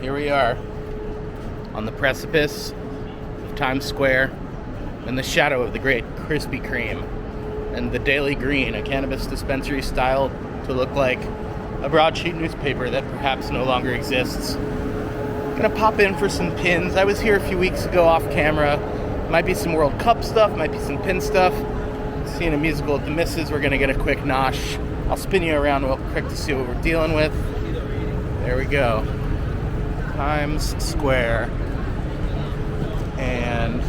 Here we are on the precipice of Times Square in the shadow of the great Krispy Kreme and the Daily Green, a cannabis dispensary styled to look like a broadsheet newspaper that perhaps no longer exists. Gonna pop in for some pins. I was here a few weeks ago off camera. Might be some World Cup stuff, might be some pin stuff. Seeing a musical at the Misses, we're gonna get a quick nosh. I'll spin you around real quick to see what we're dealing with. There we go. Times Square. And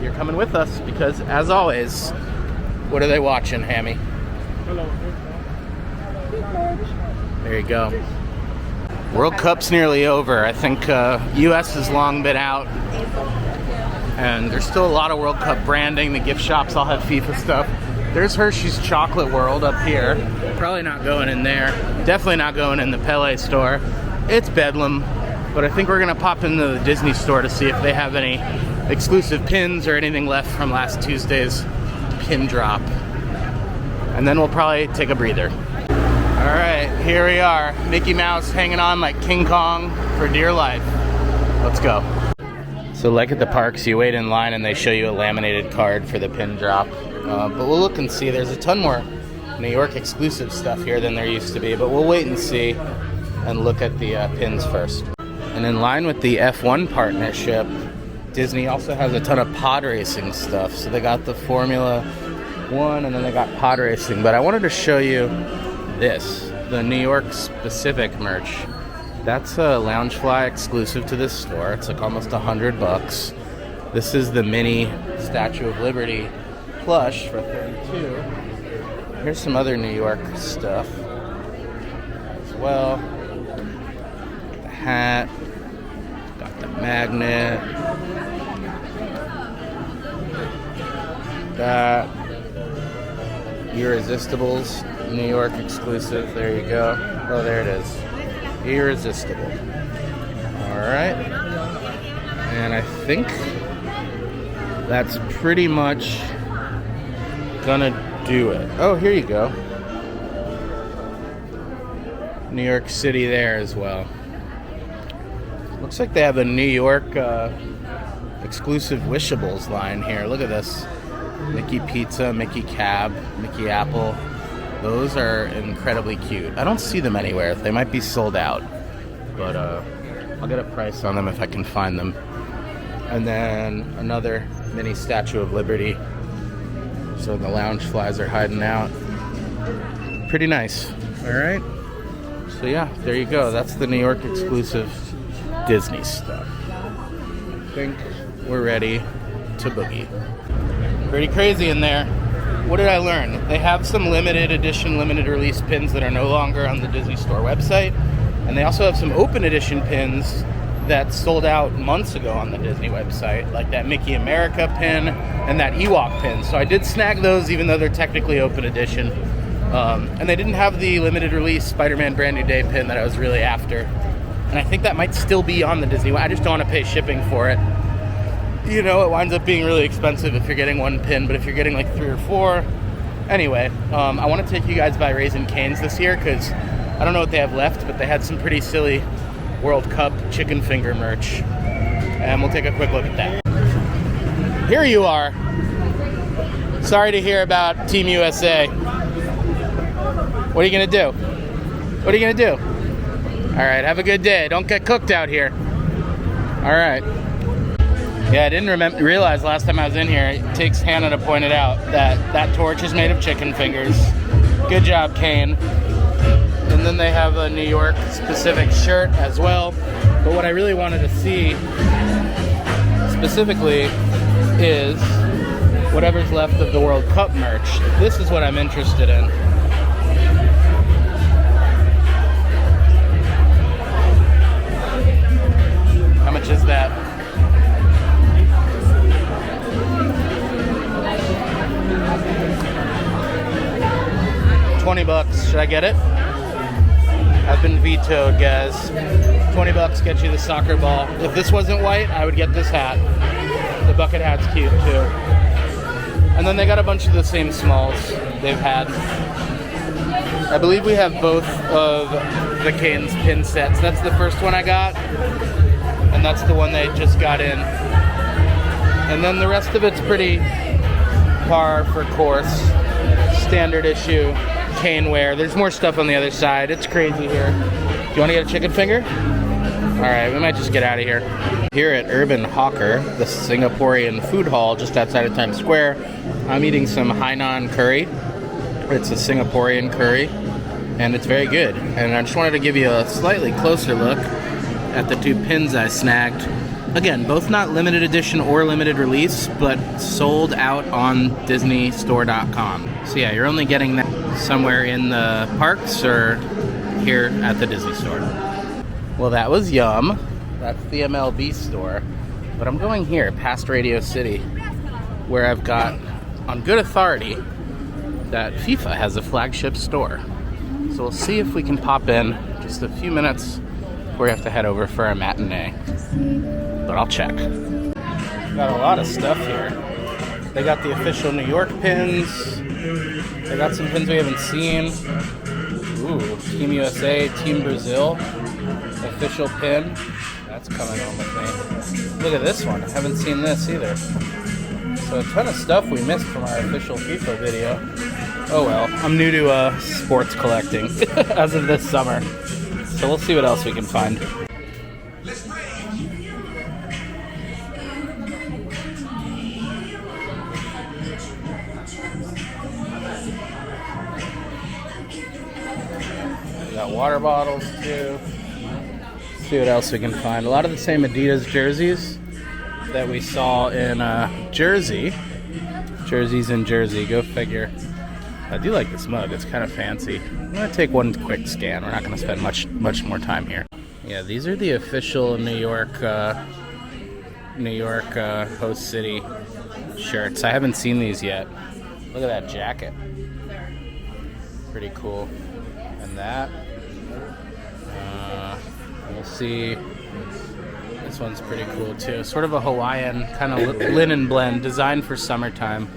you're coming with us because, as always, what are they watching, Hammy? Hello. There you go. World Cup's nearly over. I think U.S. has long been out. And there's still a lot of World Cup branding. The gift shops all have FIFA stuff. There's Hershey's Chocolate World up here. Probably not going in there. Definitely not going in the Pele store. It's bedlam. But I think we're going to pop into the Disney store to see if they have any exclusive pins or anything left from last Tuesday's pin drop. And then we'll probably take a breather. All right, here we are. Mickey Mouse hanging on like King Kong for dear life. Let's go. So like at the parks, you wait in line and they show you a laminated card for the pin drop. But we'll look and see. There's a ton more New York exclusive stuff here than there used to be. But we'll wait and see and look at the pins first. And in line with the F1 partnership, Disney also has a ton of pod racing stuff. So they got the Formula 1 and then they got pod racing. But I wanted to show you this, the New York specific merch. That's a Loungefly exclusive to this store. It's like almost $100. This is the mini Statue of Liberty plush for $32. Here's some other New York stuff as well. The hat, got the magnet, got Irresistibles, New York exclusive. There you go. Oh, there it is. Irresistible. Alright. And I think that's pretty much gonna do it. Oh, here you go. New York City there as well. Looks like they have a New York exclusive Wishables line here. Look at this. Mickey Pizza, Mickey Cab, Mickey Apple. Those are incredibly cute. I don't see them anywhere. They might be sold out. But I'll get a price on them if I can find them. And then another mini Statue of Liberty. So the Loungeflies are hiding out. Pretty nice. Alright. So yeah, there you go. That's the New York exclusive Disney stuff. I think we're ready to boogie. Pretty crazy in there. What did I learn? They have some limited edition, limited release pins that are no longer on the Disney Store website. And they also have some open edition pins that sold out months ago on the Disney website, like that Mickey America pin and that Ewok pin. So I did snag those even though they're technically open edition. And they didn't have the limited release Spider-Man Brand New Day pin that I was really after. And I think that might still be on the Disney. I just don't want to pay shipping for it. You know, it winds up being really expensive if you're getting one pin, but if you're getting like 3 or 4. Anyway, I want to take you guys by Raising Cane's this year because I don't know what they have left, but they had some pretty silly World Cup chicken finger merch. And we'll take a quick look at that. Here you are. Sorry to hear about Team USA. What are you going to do? What are you going to do? All right, have a good day. Don't get cooked out here. All right. Yeah, I didn't realize last time I was in here, it takes Hannah to point it out, that torch is made of chicken fingers. Good job, Kane. And then they have a New York specific shirt as well. But what I really wanted to see specifically is whatever's left of the World Cup merch. This is what I'm interested in. How much is that? $20. Should I get it? I've been vetoed, guys. $20 gets you the soccer ball. If this wasn't white, I would get this hat. The bucket hat's cute too. And then they got a bunch of the same smalls they've had. I believe we have both of the Canes pin sets. That's the first one I got, and that's the one they just got in. And then the rest of it's pretty par for course, standard issue caneware. There's more stuff on the other side. It's crazy here. Do you want to get a chicken finger? All right, we might just get out of here. Here at Urban Hawker, the Singaporean food hall just outside of Times Square, I'm eating some Hainan curry. It's a Singaporean curry, and it's very good. And I just wanted to give you a slightly closer look at the two pins I snagged. Again, both not limited edition or limited release, but sold out on DisneyStore.com. So yeah, you're only getting that somewhere in the parks or here at the Disney Store. Well, that was yum. That's the MLB store. But I'm going here, past Radio City, where I've got, on good authority, that FIFA has a flagship store. So we'll see if we can pop in just a few minutes before we have to head over for a matinee. But I'll check. Got a lot of stuff here. They got the official New York pins. They got some pins we haven't seen. Ooh, Team USA, Team Brazil. Official pin. That's coming on with me. Look at this one. I haven't seen this either. So a ton of stuff we missed from our official FIFA video. Oh well, I'm new to sports collecting as of this summer. So we'll see what else we can find. Got water bottles too. See what else we can find. A lot of the same Adidas jerseys that we saw in Jersey. Jerseys in Jersey, go figure. I do like this mug, it's kind of fancy. I'm gonna take one quick scan. We're not gonna spend much more time here. Yeah, these are the official New York host city shirts. I haven't seen these yet. Look at that jacket. Pretty cool. And that. We'll see. This one's pretty cool too. Sort of a Hawaiian kind of linen blend designed for summertime.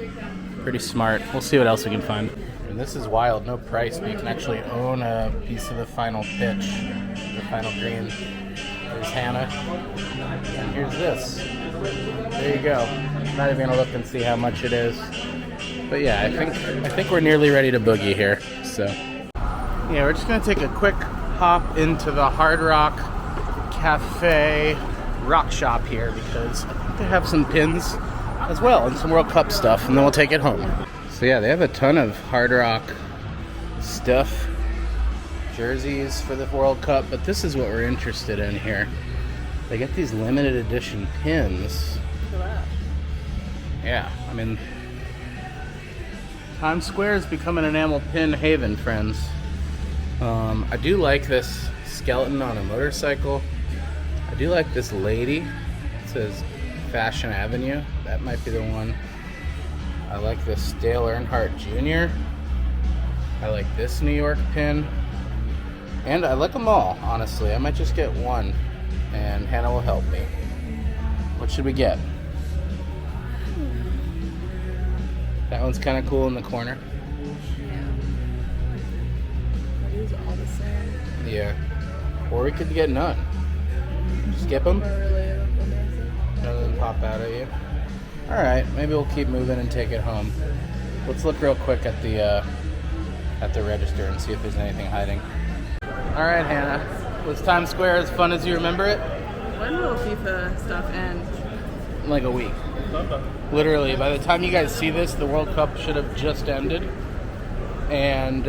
Pretty smart. We'll see what else we can find. And this is wild. No price, but you can actually own a piece of the final pitch, the final green. There's Hannah. And here's this. There you go. I'm not even gonna look and see how much it is. But yeah, I think we're nearly ready to boogie here. So yeah, we're just gonna take a quick hop into the Hard Rock Cafe Rock Shop here because I think they have some pins as well and some World Cup stuff, and then we'll take it home. So yeah, they have a ton of Hard Rock stuff, jerseys for the World Cup, but this is what we're interested in here. They get these limited edition pins. Look at that. Yeah, I mean, Times Square is becoming an enamel pin haven, friends. I do like this skeleton on a motorcycle. I do like this lady. It says Fashion Avenue. That might be the one. I like this Dale Earnhardt Jr. I like this New York pin. And I like them all, honestly. I might just get one, and Hannah will help me. What should we get? That one's kind of cool in the corner. These are all the same. Yeah. Or we could get none. Skip them? None of them pop out at you. Alright, maybe we'll keep moving and take it home. Let's look real quick at the register and see if there's anything hiding. Alright, Hannah. Was Times Square as fun as you remember it? When will FIFA stuff end? In like a week. Literally, by the time you guys see this, the World Cup should have just ended. And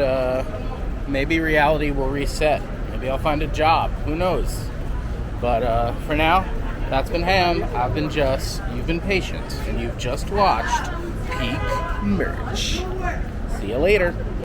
maybe reality will reset. Maybe I'll find a job. Who knows? But for now, that's been Ham. I've been Just. You've been Patient. And you've just watched Peak Merch. See you later.